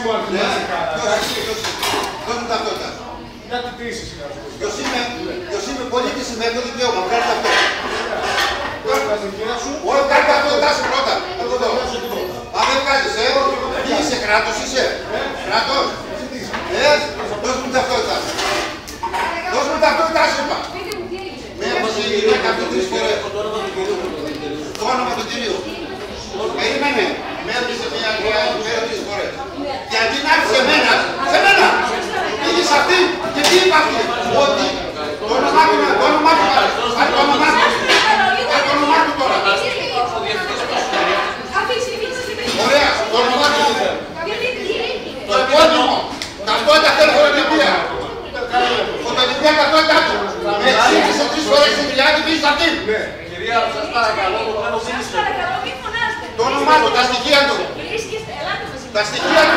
μου αν θυμάσαι καλά. Δώσ' μου ταυτότητα. Κάτι τι είσαι σήμερα. Ποιος είμαι πολίτης, είμαι έχω δικαίωμα. Βγάλει ταυτότητα. Όχι, κάνει ταυτότητά σου πρώτα. Αν δεν βγάζεις, τι είσαι, κράτος είσαι. Κράτος. Δώσ' μου ταυτότητα. Δώσ' μου ταυτότητά σου είπα. Με έμωσε η γυναίκα αυτού 3 φορές. Το όνομα του κυρίου. Περίμενε. Με έπεισε μια γυναίκα 3 φορές. Γιατί να έρθει σε μένα. Σε μένα. Πήγες αυτή και τι είπα αυτή. Ότι το όνομά του πάρε. Πάρε το όνομά του. Πάρε το όνομά του τώρα. Ωραία. Το όνομά του. Το επώνυμο. Ταυτότητα θέλω φωτοτυπία. Φωτοτυπία ταυτότητά του. Με εξήγησε 3 φορές τη δουλειά και πήγες αυτή. Κυρία, σας παρακαλώ, το κάνω σύνδεση. Το όνομά του, τα στοιχεία του. Τα στοιχεία του.